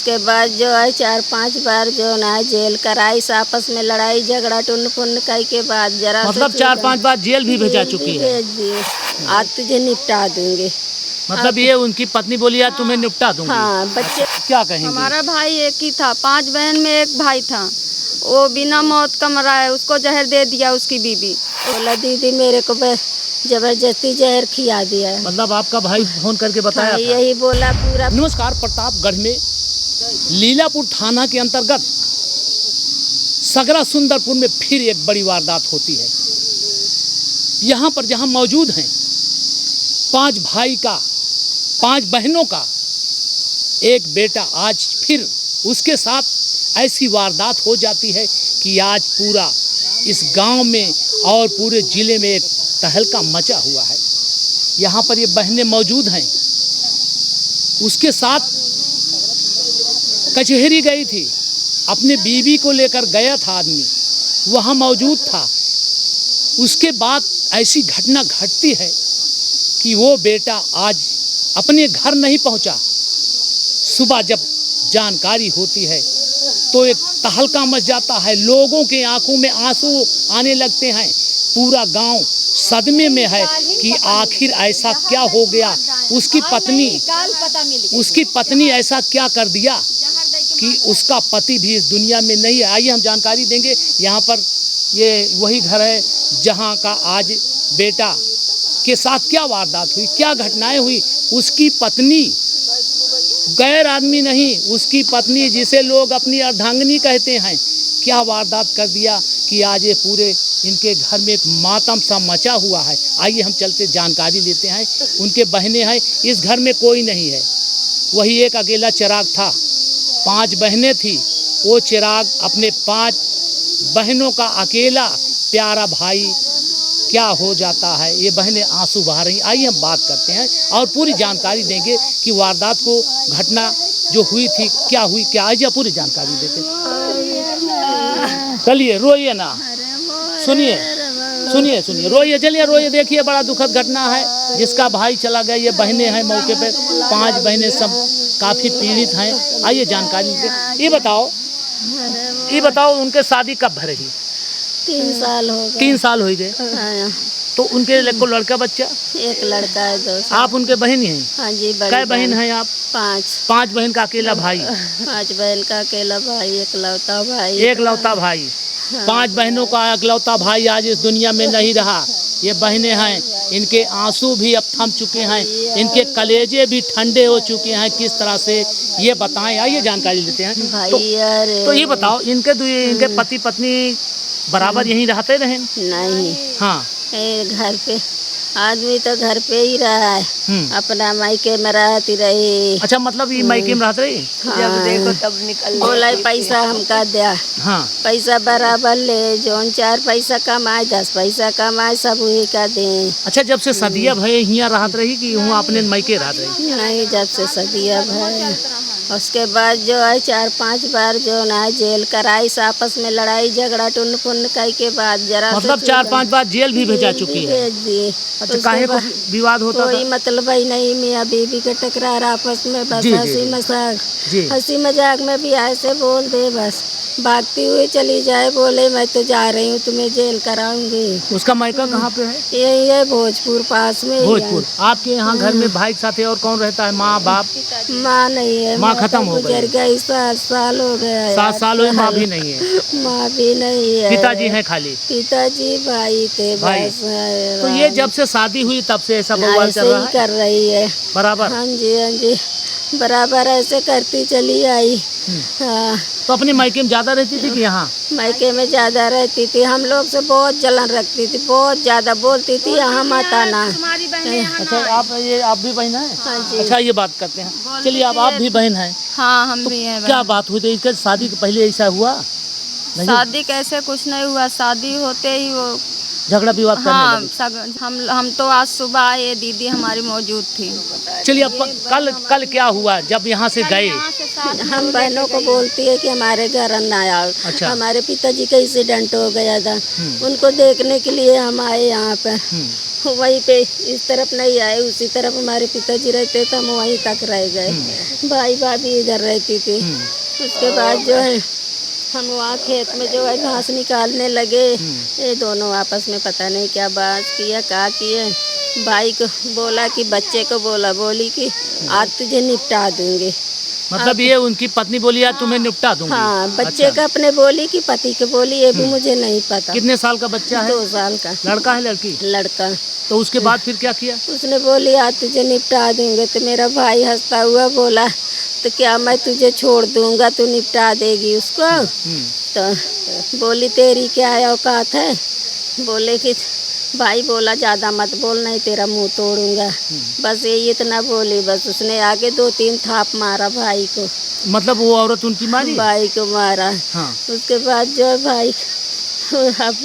उसके बाद जो है 4-5 बार जो ना जेल कराई, आपस में लड़ाई झगड़ा टुन फुन कई के बाद जरा मतलब 4-5 बार जेल भी भेजा चुकी है। भेज दिए, आज तुझे निपटा दूंगे। मतलब ये उनकी पत्नी बोली आज तुम्हें निपटा दूंगी। हाँ बच्चे क्या कहेंगे? हमारा भाई एक ही था, 5 बहन में एक भाई था, वो बिना मौत का मरा है, उसको जहर दे दिया उसकी बीबी। बोला दीदी मेरे को जबरदस्ती जहर खिया दिया है। मतलब आपका भाई फोन करके बताया था? यही बोला पूरा। नमस्कार, प्रतापगढ़ में लीलापुर थाना के अंतर्गत सगरा सुंदरपुर में फिर एक बड़ी वारदात होती है। यहाँ पर जहाँ मौजूद हैं 5 भाई का 5 बहनों का एक बेटा, आज फिर उसके साथ ऐसी वारदात हो जाती है कि आज पूरा इस गांव में और पूरे ज़िले में एक तहलका मचा हुआ है। यहाँ पर ये बहनें मौजूद हैं, उसके साथ कचहरी गई थी, अपने बीवी को लेकर गया था आदमी, वहाँ मौजूद था। उसके बाद ऐसी घटना घटती है कि वो बेटा आज अपने घर नहीं पहुँचा। सुबह जब जानकारी होती है तो एक तहलका मच जाता है, लोगों के आंखों में आंसू आने लगते हैं। पूरा गांव सदमे में है कि आखिर ऐसा क्या हो गया। उसकी पत्नी ऐसा क्या कर दिया कि उसका पति भी इस दुनिया में नहीं है। आइए हम जानकारी देंगे। यहाँ पर ये वही घर है जहाँ का आज बेटा के साथ क्या वारदात हुई, क्या घटनाएं हुई। उसकी पत्नी गैर आदमी नहीं, उसकी पत्नी जिसे लोग अपनी अर्धांगिनी कहते हैं, क्या वारदात कर दिया कि आज ये पूरे इनके घर में एक मातम सा मचा हुआ है। आइए हम चलते जानकारी लेते हैं। उनके बहनें हैं, इस घर में कोई नहीं है, वही एक अकेला चिराग था। 5 बहनें थी, वो चिराग अपने 5 बहनों का अकेला प्यारा भाई क्या हो जाता है। ये बहनें आंसू बहा रही। आइए हम बात करते हैं और पूरी जानकारी देंगे कि वारदात को घटना जो हुई थी क्या हुई, क्या आइए पूरी जानकारी देते हैं। चलिए रोइए ना, सुनिए सुनिए सुनिए, रोइए, चलिए रोइए। देखिए बड़ा दुखद घटना है जिसका भाई चला गया। ये बहनें हैं मौके पे, 5 बहनें सब काफ़ी पीड़ित हैं। आइए जानकारी देते। ये बताओ उनके शादी कब रही? 3 साल हो गए। 3 साल हो गए। हाँ, तो उनके को लड़का बच्चा? एक लड़का है, 2 साल। आप उनके बहन हैं? हाँ जी। कै बहन हैं आप? 5। 5 बहन का अकेला भाई? 5 बहन का अकेला भाई, एकलौता भाई। एकलौता भाई। 5 बहनों का एकलौता भाई आज इस दुनिया में नहीं रहा। ये बहनें हैं, इनके आंसू भी अब थम चुके हैं, इनके कलेजे भी ठंडे हो चुके हैं। किस तरह से ये बताएं, आइए जानकारी लेते हैं। तो ये बताओ इनके पति पत्नी बराबर यहीं रहते रहे? नहीं। हाँ। घर पे आदमी तो घर पे ही रहा है, अपना मायके में रहती रही। अच्छा, मतलब ये मायके में रहते रही? हाँ। जब देखो तब निकल बोला पैसा हमका दिया। हाँ। पैसा बराबर ले, जोन 4 पैसा कमाए, 10 पैसा कमाए, सब वही का दे। अच्छा, जब से सदिया भय यहाँ रहत रही कि वहाँ अपने मायके रहत रही? नहीं, जब से सदिया भय। उसके बाद जो है 4-5 बार जो ना जेल कराई, आपस में लड़ाई झगड़ा टुन फुन कई के बाद जरा मतलब 4-5 बार जेल भी भेजा चुकी है? भेज दिए। अच्छा, काहे को विवाद होता था? कोई मतलब ही नहीं, मियाँ बीवी के टकरार आपस में, बस हंसी मजाक में भी ऐसे बोल दे, बस भागती हुई चली जाए। बोले मैं तो जा रही हूँ, तुम्हें जेल कराऊंगी। उसका मायका कहाँ पे है? यही है भोजपुर पास में। भोजपुर। आपके यहाँ घर में भाई के साथ और कौन रहता है? माँ बाप? माँ नहीं है, माँ खत्म हो गई, 7 साल हो गया। 7 साल हुए, माँ भी नहीं है? माँ भी नहीं है, पिताजी हैं खाली? पिताजी भाई थे बस। तो ये जब से शादी हुई तब से ऐसा बवाल चल रहा है? कर रही है बराबर? हाँ जी, हाँ जी, बराबर ऐसे करती चली आई। हाँ। तो अपने मायके में ज़्यादा रहती थी कि यहाँ? मायके में ज़्यादा रहती थी, हम लोग से बहुत जलन रखती थी, बहुत ज़्यादा बोलती थी यहाँ मत आना। अच्छा, आप भी बहन हैं? हाँ जी। अच्छा, ये बात करते हैं। चलिए, आप भी बहन हैं? हाँ, हम भी हैं। क्या बात हुई थी? इसका शादी के पहले ऐसा हुआ? शादी कैसे कुछ नहीं हुआ, शादी होते ही वो झगड़ा विवाद करने हाँ लगी। हम तो आज सुबह आए, दीदी हमारी मौजूद थी। चलिए अब कल क्या हुआ जब यहाँ से गए? हम बहनों को बोलती है कि हमारे घर ना आओ। अच्छा। हमारे पिताजी का एक्सीडेंट हो गया था, उनको देखने के लिए हम आए यहाँ पर। वहीं पे इस तरफ नहीं आए, उसी तरफ हमारे पिताजी रहते थे, हम वहीं तक रह गए। भाई भाभी इधर रहती थी। उसके बाद जो है हम वहाँ खेत में जो है घास निकालने लगे। ये दोनों आपस में पता नहीं क्या बात किया, क्या किए। भाई को बोला कि बच्चे को बोली कि आज तुझे निपटा दूंगी। मतलब ये उनकी पत्नी बोली यार तुम्हें निपटा दूंगी। हाँ, बच्चे अच्छा। का अपने बोली कि पति के बोली, ये भी मुझे नहीं पता। कितने साल का बच्चा है? 2 साल का। लड़का है लड़की? लड़का। तो उसके बाद फिर क्या किया? उसने बोली आज तुझे निपटा देंगे। तो मेरा भाई हंसता हुआ बोला तो क्या मैं तुझे छोड़ दूंगा, तू निपटा देगी उसको? तो बोली तेरी क्या औकात है? बोले कि भाई बोला ज़्यादा मत बोल, नहीं तेरा मुंह तोड़ूंगा। बस यही इतना बोली। बस उसने आगे 2-3 थाप मारा भाई को। मतलब वो औरत उनकी मारी? भाई को मारा। हाँ। उसके बाद जो है भाई अब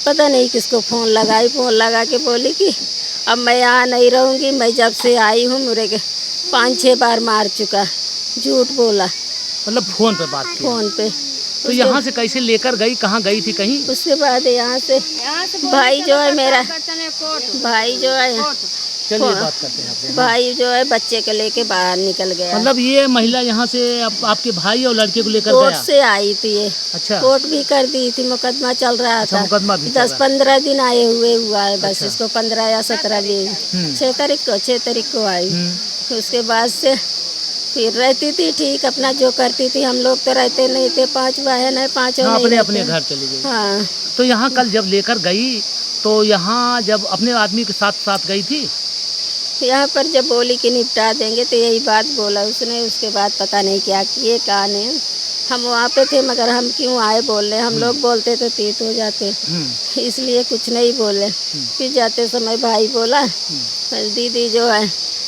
पता नहीं किसको फ़ोन लगाई, फ़ोन लगा के बोली कि अब मैं यहाँ नहीं रहूँगी, मैं जब से आई हूँ मुझे 5-6 बार मार चुका। झूठ बोला। मतलब फोन पे बात की? फ़ोन पे। तो यहाँ से कैसे लेकर गई, कहाँ गई थी कहीं? उसके बाद यहाँ से भाई जो है मेरा भाई जो है चलिए बात करते हैं आपसे। भाई जो है बच्चे को लेके बाहर निकल गया। मतलब ये महिला यहाँ से आपके भाई और लड़के को लेकर कोर्ट गया? से आई थी ये। अच्छा। कोर्ट भी कर दी थी, मुकदमा चल रहा अच्छा, था। मुकदमा भी चल रहा। 10-15 दिन आए हुए हुआ है बस। अच्छा। इसको 15 या 17 दिन। 6 तारीख को आई। उसके बाद से फिर रहती थी ठीक, अपना जो करती थी। हम लोग तो रहते नहीं थे, 5 बहन है, 5 हाँ, नहीं अपने रहते। घर चली गई। हाँ। तो यहाँ कल जब लेकर गई तो यहाँ जब अपने आदमी के साथ गई थी? यहाँ पर जब बोली कि निपटा देंगे तो यही बात बोला उसने। उसके बाद पता नहीं क्या किए, क्या नहीं। हम वहाँ पे थे मगर हम क्यों आए बोलने? हम लोग बोलते तो तीत हो जाते, इसलिए कुछ नहीं बोले। फिर जाते समय भाई बोला दीदी जो है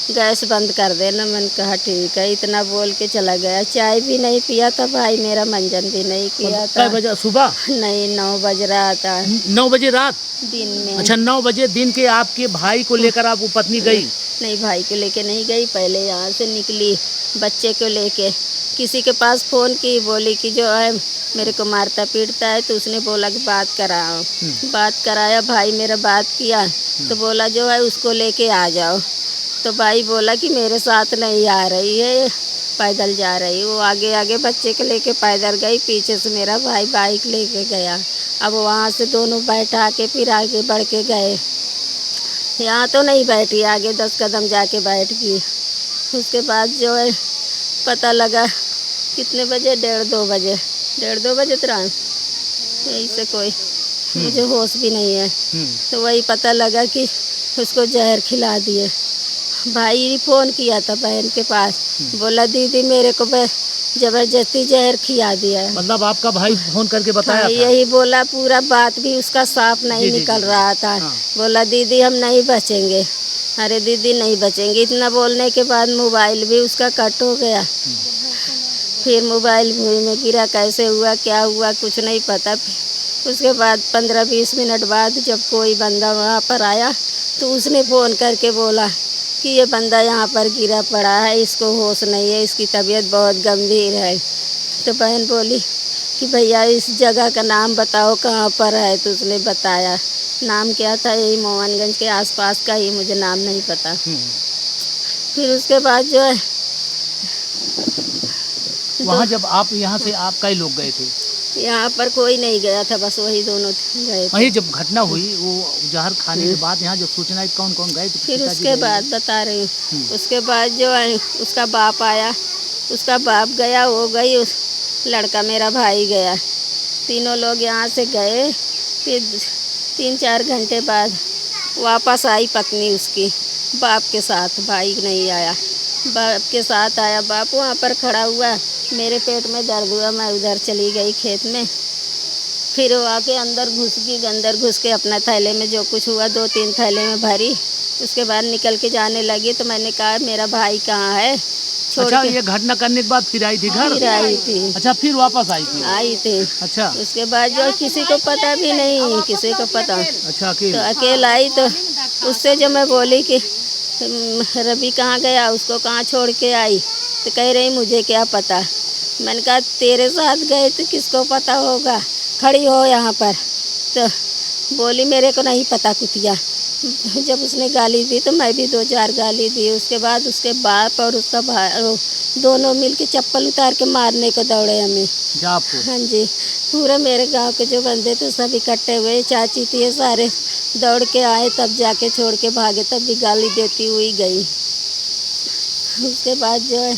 गैस बंद कर देना। मैंने कहा ठीक है। इतना बोल के चला गया। चाय भी नहीं पिया था भाई मेरा, मंजन भी नहीं किया था। कै बजे सुबह? नहीं, 9 बज रहा था। 9 बजे रात? दिन में। अच्छा, 9 बजे दिन के आपके भाई को लेकर आप वो पत्नी गई? नहीं, भाई को लेके नहीं गई। पहले यहाँ से निकली बच्चे को लेके, किसी के पास फ़ोन की, बोली कि जो है मेरे को मारता पीटता है। तो उसने बोला कि बात कराओ। बात कराया, भाई मेरा बात किया तो बोला जो है उसको लेके आ जाओ। तो भाई बोला कि मेरे साथ नहीं आ रही है, पैदल जा रही। वो आगे आगे बच्चे को लेके पैदल गई, पीछे से मेरा भाई बाइक लेके गया। अब वहाँ से दोनों बैठा के फिर आगे बढ़ के गए। यहाँ तो नहीं बैठी, आगे 10 कदम जाके बैठ गई। उसके बाद जो है पता लगा कितने बजे, 1:30-2 बजे, 1:30-2 बजे तरह यही से कोई, मुझे होश भी नहीं है। तो वही पता लगा कि उसको जहर खिला दिए। भाई ने फ़ोन किया था बहन के पास, बोला दीदी मेरे को जबरदस्ती जहर खिला दिया है। मतलब आपका भाई फोन करके बताया हाँ, था? यही बोला। पूरा बात भी उसका साफ नहीं निकल रहा था। हाँ। बोला दीदी हम नहीं बचेंगे। अरे दीदी नहीं बचेंगे। इतना बोलने के बाद मोबाइल भी उसका कट हो गया। फिर मोबाइल भूमि में गिरा, कैसे हुआ क्या हुआ कुछ नहीं पता। उसके बाद 15-20 मिनट बाद जब कोई बंदा वहाँ पर आया तो उसने फ़ोन करके बोला कि ये बंदा यहाँ पर गिरा पड़ा है, इसको होश नहीं है, इसकी तबीयत बहुत गंभीर है। तो बहन बोली कि भैया इस जगह का नाम बताओ कहाँ पर है। तो उसने बताया। नाम क्या था? यही मोहनगंज के आसपास का ही, मुझे नाम नहीं पता। फिर उसके बाद जो है वहाँ जब आप यहाँ से आप कई लोग गए थे? यहाँ पर कोई नहीं गया था, बस वही दोनों गए थे। वही जब घटना हुई वो जहर खाने के बाद यहाँ जब सूचना आई कौन कौन गए थे? फिर उसके बाद बता रही हूँ। उसके बाद जो है उसका बाप आया, उसका बाप गया, वो गई, उस लड़का मेरा भाई गया। तीनों लोग यहाँ से गए। फिर 3-4 घंटे बाद वापस आई पत्नी उसकी बाप के साथ। भाई नहीं आया, बाप के साथ आया। बाप वहाँ पर खड़ा हुआ, मेरे पेट में दर्द हुआ, मैं उधर चली गई खेत में। फिर वो आके अंदर घुस गई, अंदर घुस के अपना थैले में जो कुछ हुआ 2-3 थैले में भरी। उसके बाद निकल के जाने लगी। तो मैंने कहा मेरा भाई कहाँ है? छोड़ अच्छा, के ये घटना करने के बाद फिर आई थी घर? फिर आई थी। अच्छा, फिर वापस आई थी? आई थी। अच्छा उसके बाद जो किसी को पता भी नहीं, किसी को पता। अच्छा, तो अकेले? अकेला आई तो उससे जो मैं बोली कि रवि कहाँ गया, उसको कहाँ छोड़ के आई, तो कह रही मुझे क्या पता। मैंने कहा तेरे साथ गए तो किसको पता होगा, खड़ी हो यहाँ पर। तो बोली मेरे को नहीं पता कुतिया। जब उसने गाली दी तो मैं भी 2-4 गाली दी। उसके बाद उसके बाप और उसका भाई दोनों मिल के चप्पल उतार के मारने को दौड़े हमें। क्या आपको? हाँ जी, पूरे मेरे गांव के जो बंदे थे सब इकट्ठे हुए, चाची थी, ये सारे दौड़ के आए, तब जाके छोड़ के भागे, तब भी गाली देती हुई गई। उसके बाद जो है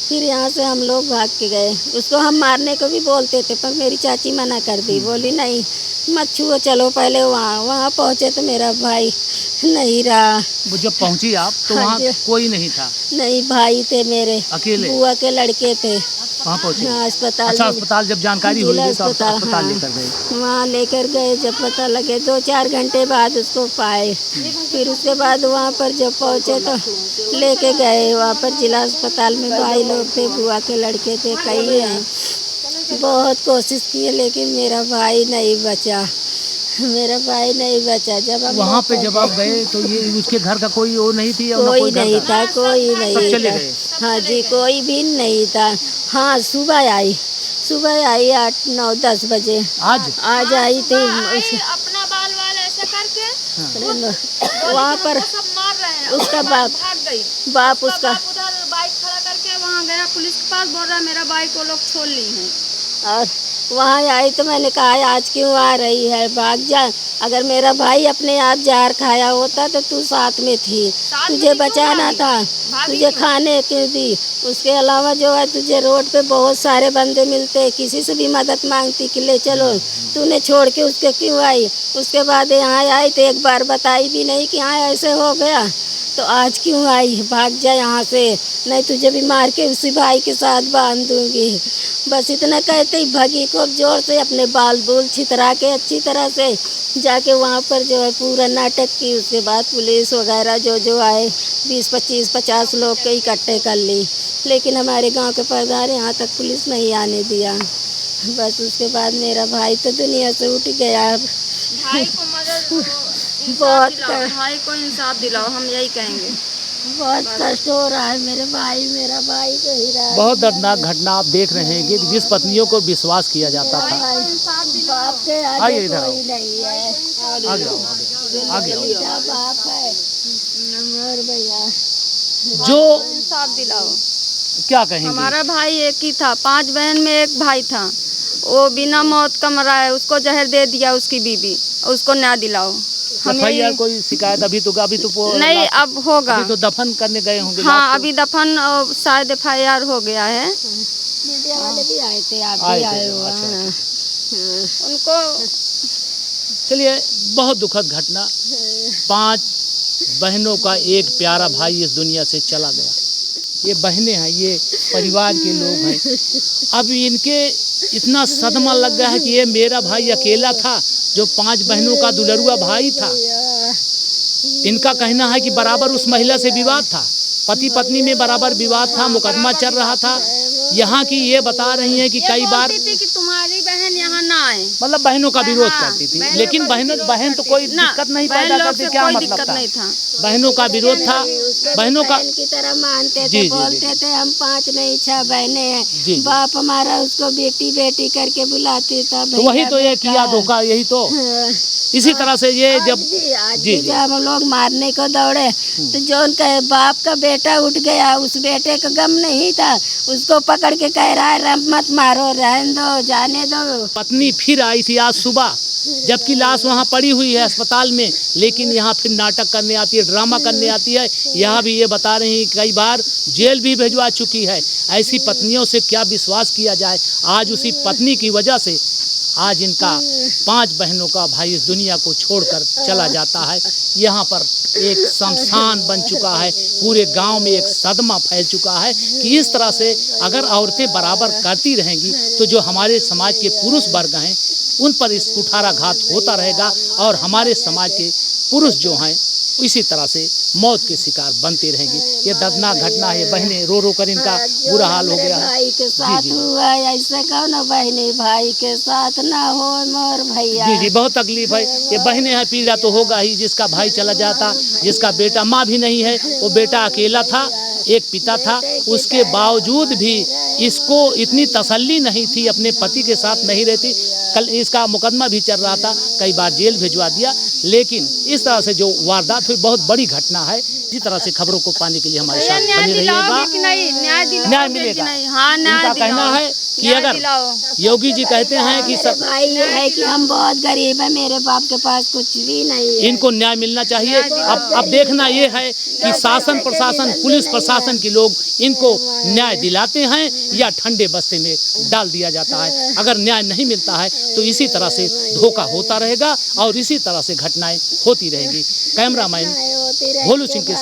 फिर यहाँ से हम लोग भाग के गए। उसको हम मारने को भी बोलते थे पर मेरी चाची मना कर दी, बोली नहीं मत छुओ, चलो पहले वहाँ पहुँचे तो मेरा भाई नहीं रहा। वो जब पहुंची आप तो हाँ वहाँ जी। कोई नहीं था? नहीं, भाई थे मेरे, अकेले? बुआ के लड़के थे। वहाँ पहुंचे? हाँ, अस्पताल अच्छा, में। अस्पताल जब जानकारी हुई जिला है तो आप अस्पताल, अस्पताल हाँ। लेकर गए? वहाँ लेकर गए, जब पता लगे 2-4 घंटे बाद उसको पाए। फिर उसके बाद वहाँ पर जब पहुँचे तो लेके गए वहाँ पर जिला अस्पताल में। भाई लोग थे, बुआ के लड़के थे, कई हैं। बहुत कोशिश की लेकिन मेरा भाई नहीं बचा, मेरा भाई नहीं बचा। जब हम वहाँ पे जब आप गए तो ये उसके घर का कोई वो नहीं थी? या ना कोई घर नहीं का? था, कोई नहीं सब चले था। गए? हाँ जी, कोई भी नहीं था। हाँ, सुबह आई 8-9-10 बजे। आज आई थी। अपना बाल ऐसे करके वहाँ पर सब मार रहे हैं। उसका बाप भाग गई। बाप उसका उधर बाइक खड़ा करके वहाँ गया पुलिस के पास, बोल रहा है मेरा बाइक वो लोग छोड़ ली हैं। और वहाँ आई तो मैंने कहा आज क्यों आ रही है, भाग जा। अगर मेरा भाई अपने आप जहर खाया होता तो तू साथ में थी, तुझे बचाना था, तुझे खाने के दी। उसके अलावा जो है तुझे रोड पे बहुत सारे बंदे मिलते, किसी से भी मदद मांगती कि ले चलो, तूने छोड़ के उसके क्यों आई। उसके बाद यहाँ आई तो एक बार बताई भी नहीं कि हाँ ऐसे हो गया, तो आज क्यों आई, भाग जा यहाँ से, नहीं तुझे भी मार के उसी भाई के साथ बांध दूंगी। बस इतना कहते ही भगी, खूब जोर से अपने बाल बूल छितरा के अच्छी तरह से जाके वहाँ पर जो है पूरा नाटक की। उसके बाद पुलिस वगैरह जो आए 20-25-50 लोग के इकट्ठे कर ली, लेकिन हमारे गांव के प्रधान यहाँ तक पुलिस नहीं आने दिया। बस उसके बाद मेरा भाई तो दुनिया से उठ गया। भाई को मदद बहुत भाई को इंसाफ दिलाओ, हम यही कहेंगे। बहुत कष्ट हो रहा है मेरा भाई तो ही रहा है। बहुत दर्दनाक घटना आप देख रहे हैं कि जिस पत्नियों को विश्वास किया जाता था। बाप के आगे आइए इधर आओ। कोई नहीं है। आगे आओ, आगे आओ। बेटा बाप है नंबर भैया, जो इंसाफ दिलाओ। क्या कहेंगे? हमारा भाई एक ही था, 5 बहन में एक भाई था, वो बिना मौत का मरा है, उसको जहर दे दिया उसकी बीबी, उसको न्याय दिलाओ। FIR कोई शिकायत अभी तो नहीं, अब होगा। अभी तो दफन करने गए होंगे? हाँ, अभी दफन शायद FIR हो गया है। मीडिया वाले भी आए थे, आप आए भी थे, आए हो। अच्छा, हाँ। उनको चलिए, बहुत दुखद घटना। 5 बहनों का एक प्यारा भाई इस दुनिया से चला गया। ये बहनें हैं, ये परिवार के लोग हैं। अब इनके इतना सदमा लग गया है कि ये मेरा भाई अकेला था जो 5 बहनों का दुलरुआ भाई था। इनका कहना है कि बराबर उस महिला से विवाद था, पति पत्नी में बराबर विवाद था, मुकदमा चल रहा था। यहाँ की ये बता रही हैं कि कई बार थी कि तुम्हारी बहन यहाँ ना आए, मतलब बहनों का विरोध हाँ, करती थी, लेकिन बहन तो कोई दिक्कत नहीं पैदा करती, क्या कोई मतलब दिक्कत था? नहीं था। बहनों का विरोध था, बहनों का बहन की तरह मानते जी, थे, जी, बोलते थे हम 5 नहीं 6 बहनें जी। हैं। बाप हमारा उसको बेटी बेटी करके बुलाती था। तो वही तो ये किया धोखा, यही तो। इसी तरह से ये जब आज भी जब हम लोग मारने को दौड़े तो जो उनका बाप का बेटा उठ गया, उस बेटे का गम नहीं था, उसको पकड़ के कह रहा है मत मारो, रहने दो, जाने दो। पत्नी फिर आई थी आज सुबह, जबकि लाश वहाँ पड़ी हुई है अस्पताल में, लेकिन यहाँ फिर नाटक करने आती है, ड्रामा करने आती है। यहाँ भी ये बता रही हैं कई बार जेल भी भिजवा चुकी है। ऐसी पत्नियों से क्या विश्वास किया जाए। आज उसी पत्नी की वजह से आज इनका 5 बहनों का भाई इस दुनिया को छोड़कर चला जाता है। यहाँ पर एक शमशान बन चुका है, पूरे गांव में एक सदमा फैल चुका है कि इस तरह से अगर औरतें बराबर करती रहेंगी तो जो हमारे समाज के पुरुष वर्ग हैं उन पर इस कुठाराघात होता रहेगा और हमारे समाज के पुरुष जो हैं इसी तरह से मौत के शिकार बनते रहेंगे। ये दर्दनाक घटना है, बहनें रो रो कर इनका बुरा हाल हो गया है। भाई के साथ हुआ है, ऐसे कहो ना बहने भाई के साथ ना हो मोर भैया। जी जी, बहुत तकलीफ है। ये बहनें हैं, पीड़ा तो होगा ही, जिसका भाई चला जाता, जिसका बेटा, माँ भी नहीं है, वो बेटा अकेला था, एक पिता था, उसके बावजूद भी इसको इतनी तसल्ली नहीं थी, अपने पति के साथ नहीं रहती। कल इसका मुकदमा भी चल रहा था, कई बार जेल भिजवा दिया, लेकिन इस तरह से जो वारदात हुई बहुत बड़ी घटना है। इसी तरह से खबरों को पाने के लिए हमारे साथ बने रहिएगा। न्याय मिलेगा। हाँ, इनका कहना है कि अगर योगी जी कहते हैं कि सब भाई ये है कि हम बहुत गरीब है, मेरे बाप के पास कुछ भी नहीं है। इनको न्याय मिलना चाहिए। अब देखना ये है कि शासन प्रशासन, पुलिस प्रशासन के लोग इनको न्याय दिलाते हैं या ठंडे बस्ते में डाल दिया जाता है। अगर न्याय नहीं मिलता है तो इसी तरह से धोखा होता रहेगा और इसी तरह से घटनाएं होती रहेंगी। कैमरामैन भोलू सिंह के साथ